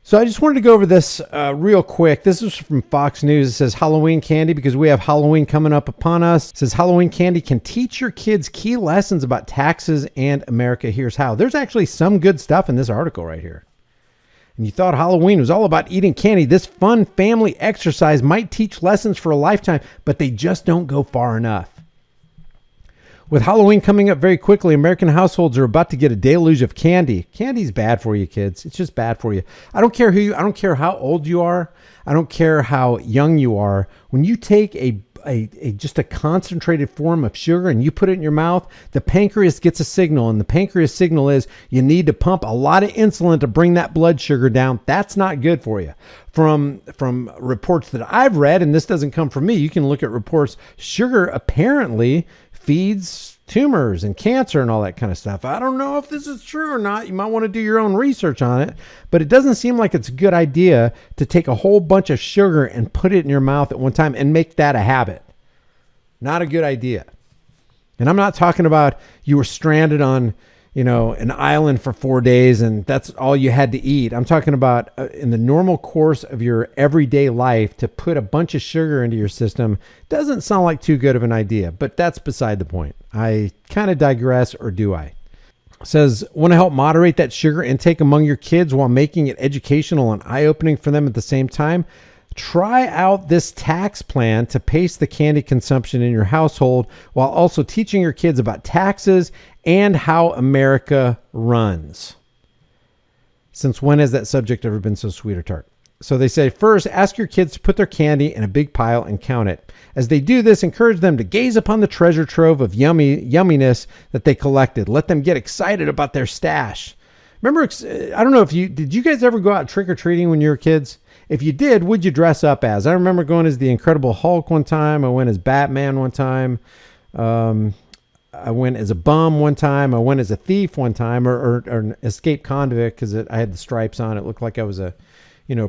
So I just wanted to go over this real quick. This is from Fox News. It says Halloween candy, because we have Halloween coming up upon us. It says Halloween candy can teach your kids key lessons about taxes and America. Here's how. There's actually some good stuff in this article right here. And you thought Halloween was all about eating candy. This fun family exercise might teach lessons for a lifetime, but they just don't go far enough. With Halloween coming up very quickly, American households are about to get a deluge of candy. Candy's bad for you, kids. It's just bad for you. I don't care how old you are. I don't care how young you are. When you take just a concentrated form of sugar and you put it in your mouth, the pancreas gets a signal, and the pancreas signal is you need to pump a lot of insulin to bring that blood sugar down. That's not good for you. From reports that I've read, and this doesn't come from me, you can look at reports, sugar apparently feeds tumors and cancer and all that kind of stuff. I don't know if this is true or not. You might want to do your own research on it, but it doesn't seem like it's a good idea to take a whole bunch of sugar and put it in your mouth at one time and make that a habit. Not a good idea. And I'm not talking about you were stranded on, an island for 4 days and that's all you had to eat. I'm talking about in the normal course of your everyday life, to put a bunch of sugar into your system doesn't sound like too good of an idea, but that's beside the point. I kind of digress, or do I? It says, want to help moderate that sugar intake among your kids while making it educational and eye-opening for them at the same time? Try out this tax plan to pace the candy consumption in your household while also teaching your kids about taxes and how America runs. Since when has that subject ever been so sweet or tart? So they say, first, ask your kids to put their candy in a big pile and count it. As they do this, encourage them to gaze upon the treasure trove of yumminess that they collected. Let them get excited about their stash. Remember, I don't know did you guys ever go out trick-or-treating when you were kids? If you did, what'd you dress up as? I remember going as the Incredible Hulk one time. I went as Batman one time. I went as a bum one time. I went as a thief one time, or an escaped convict, because I had the stripes on. It looked like I was a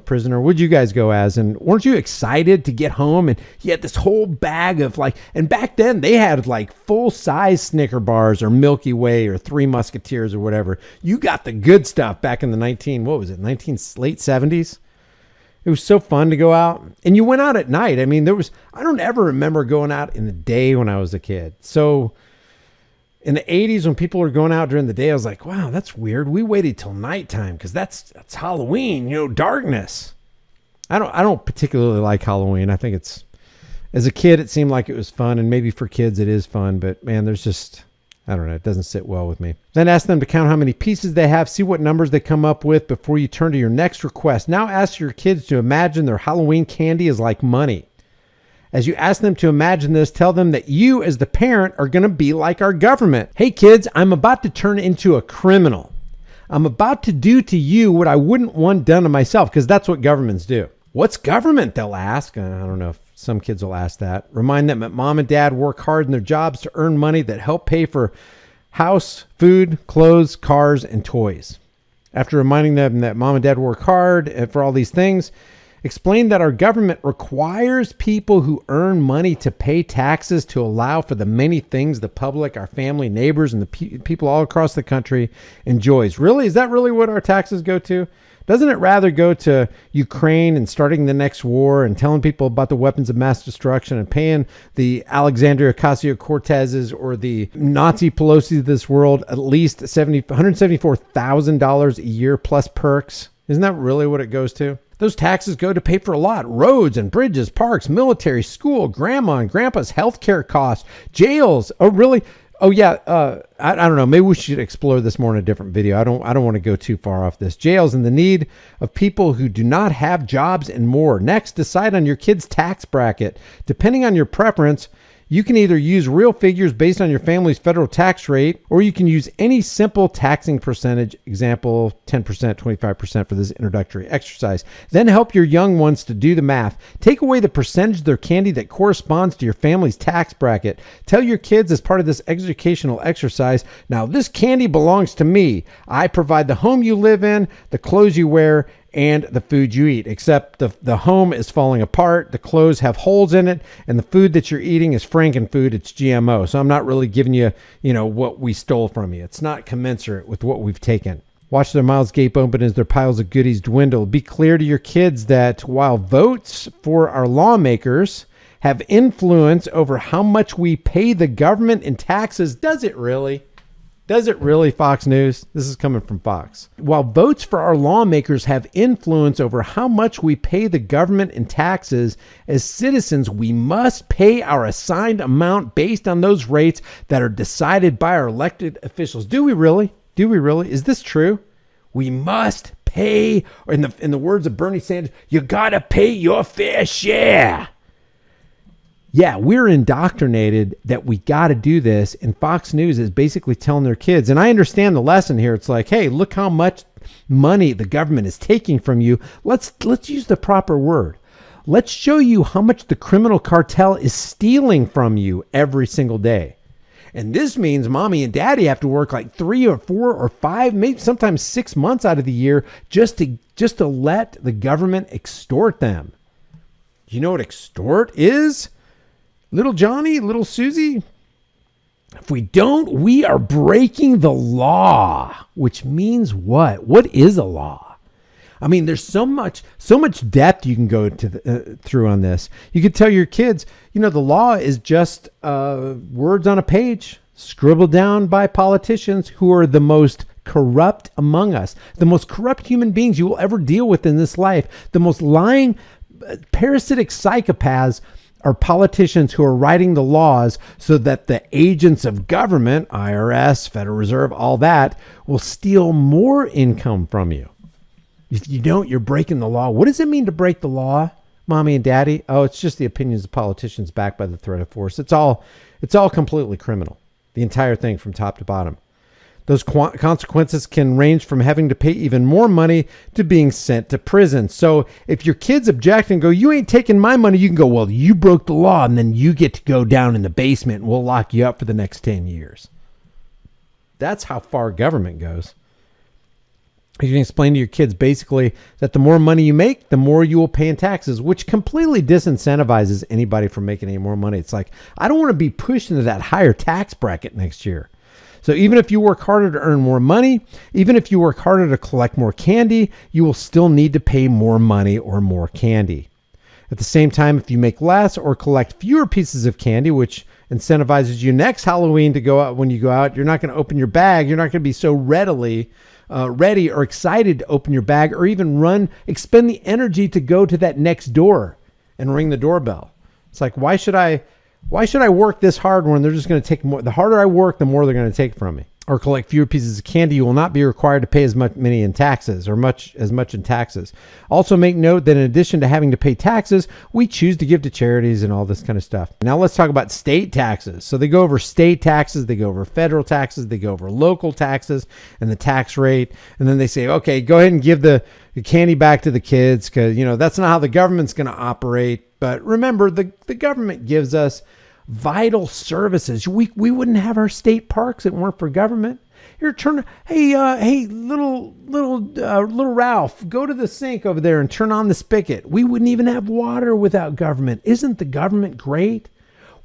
prisoner. What'd you guys go as? And weren't you excited to get home? And you had this whole bag of and back then they had full size Snicker bars or Milky Way or Three Musketeers or whatever. You got the good stuff back in the late 70s. It was so fun to go out, and you went out at night. I mean, I don't ever remember going out in the day when I was a kid. So in the 80s, when people were going out during the day, I was like, wow, that's weird. We waited till nighttime because that's Halloween, darkness. I don't particularly like Halloween. I think as a kid, it seemed like it was fun, and maybe for kids it is fun, but man, there's just, I don't know, it doesn't sit well with me. Then ask them to count how many pieces they have, see what numbers they come up with before you turn to your next request. Now ask your kids to imagine their Halloween candy is like money. As you ask them to imagine this, tell them that you as the parent are going to be like our government. Hey kids, I'm about to turn into a criminal. I'm about to do to you what I wouldn't want done to myself, because that's what governments do. What's government? They'll ask. I don't know if some kids will ask that. Remind them that mom and dad work hard in their jobs to earn money that help pay for house, food, clothes, cars, and toys. After reminding them that mom and dad work hard for all these things, explain that our government requires people who earn money to pay taxes to allow for the many things the public, our family, neighbors, and the people all across the country enjoys. Really? Is that really what our taxes go to? Doesn't it rather go to Ukraine and starting the next war and telling people about the weapons of mass destruction and paying the Alexandria Ocasio-Cortezes or the Nazi Pelosi's of this world at least $174,000 a year plus perks? Isn't that really what it goes to? Those taxes go to pay for a lot. Roads and bridges, parks, military, school, grandma and grandpa's healthcare costs, jails. Oh, really? Oh, yeah. I don't know. Maybe we should explore this more in a different video. I don't want to go too far off this. Jails and the need of people who do not have jobs and more. Next, decide on your kid's tax bracket. Depending on your preference, you can either use real figures based on your family's federal tax rate, or you can use any simple taxing percentage, example, 10%, 25% for this introductory exercise. Then help your young ones to do the math. Take away the percentage of their candy that corresponds to your family's tax bracket. Tell your kids as part of this educational exercise, now this candy belongs to me. I provide the home you live in, the clothes you wear, and the food you eat, except the home is falling apart, the clothes have holes in it, and the food that you're eating is Frankenfood, it's GMO. So I'm not really giving you, what we stole from you. It's not commensurate with what we've taken. Watch their mouths gape open as their piles of goodies dwindle. Be clear to your kids that while votes for our lawmakers have influence over how much we pay the government in taxes, does it really? Does it really, Fox News? This is coming from Fox. While votes for our lawmakers have influence over how much we pay the government in taxes, as citizens, we must pay our assigned amount based on those rates that are decided by our elected officials. Do we really? Do we really? Is this true? We must pay, or in the words of Bernie Sanders, you gotta pay your fair share. Yeah, we're indoctrinated that we got to do this, and Fox News is basically telling their kids, and I understand the lesson here. It's like, hey, look how much money the government is taking from you. Let's use the proper word. Let's show you how much the criminal cartel is stealing from you every single day. And this means mommy and daddy have to work like 3 or 4 or 5, maybe sometimes 6 months out of the year just to let the government extort them. You know what extort is? Little Johnny, little Susie, if we don't, we are breaking the law, which means what? What is a law? I mean, there's so much depth you can go to through on this. You could tell your kids, the law is just words on a page scribbled down by politicians who are the most corrupt among us, the most corrupt human beings you will ever deal with in this life, the most lying, parasitic psychopaths are politicians who are writing the laws so that the agents of government, IRS, Federal Reserve, all that, will steal more income from you. If you don't, you're breaking the law. What does it mean to break the law, mommy and daddy? Oh, it's just the opinions of politicians backed by the threat of force. It's all completely criminal. The entire thing from top to bottom. Those consequences can range from having to pay even more money to being sent to prison. So if your kids object and go, you ain't taking my money, you can go, well, you broke the law, and then you get to go down in the basement and we'll lock you up for the next 10 years. That's how far government goes. You can explain to your kids basically that the more money you make, the more you will pay in taxes, which completely disincentivizes anybody from making any more money. It's like, I don't want to be pushed into that higher tax bracket next year. So even if you work harder to earn more money, even if you work harder to collect more candy, you will still need to pay more money or more candy. At the same time, if you make less or collect fewer pieces of candy, which incentivizes you next Halloween to go out, when you go out, you're not going to open your bag. You're not going to be so ready or excited to open your bag or even expend the energy to go to that next door and ring the doorbell. It's like, why should I work this hard when they're just going to take more? The harder I work, the more they're going to take from me. Or collect fewer pieces of candy, you will not be required to pay as much in taxes. Also make note that in addition to having to pay taxes, we choose to give to charities and all this kind of stuff. Now let's talk about state taxes. So they go over state taxes, they go over federal taxes, they go over local taxes and the tax rate. And then they say, okay, go ahead and give the candy back to the kids because, that's not how the government's going to operate. But remember, the government gives us vital services. We wouldn't have our state parks if it weren't for government. Hey, little Ralph, go to the sink over there and turn on the spigot. We wouldn't even have water without government. Isn't the government great?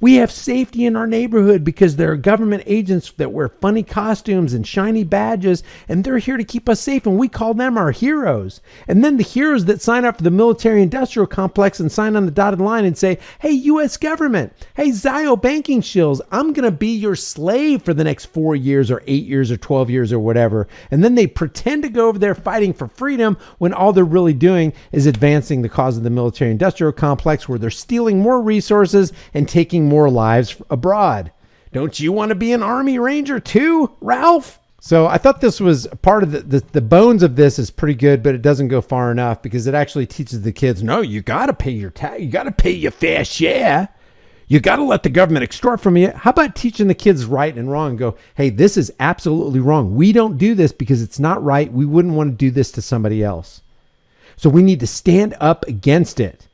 We have safety in our neighborhood because there are government agents that wear funny costumes and shiny badges, and they're here to keep us safe, and we call them our heroes. And then the heroes that sign up for the military-industrial complex and sign on the dotted line and say, hey, U.S. government, hey, Zio banking shills, I'm going to be your slave for the next 4 years or 8 years or 12 years or whatever. And then they pretend to go over there fighting for freedom when all they're really doing is advancing the cause of the military-industrial complex, where they're stealing more resources and taking more lives abroad. Don't you want to be an Army Ranger too, Ralph? So I thought this was part of the bones of this is pretty good, but it doesn't go far enough because it actually teaches the kids, no, you got to pay your tax. You got to pay your fair share. You got to let the government extort from you. How about teaching the kids right and wrong and go, hey, this is absolutely wrong. We don't do this because it's not right. We wouldn't want to do this to somebody else. So we need to stand up against it.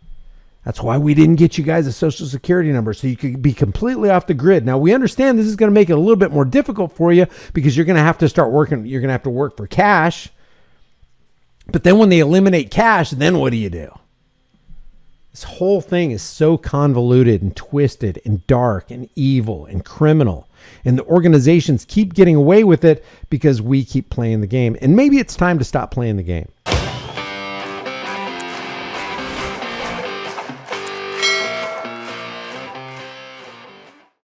That's why we didn't get you guys a social security number, so you could be completely off the grid. Now, we understand this is going to make it a little bit more difficult for you because you're going to have to start working. You're going to have to work for cash. But then when they eliminate cash, then what do you do? This whole thing is so convoluted and twisted and dark and evil and criminal. and the organizations keep getting away with it because we keep playing the game. And maybe it's time to stop playing the game.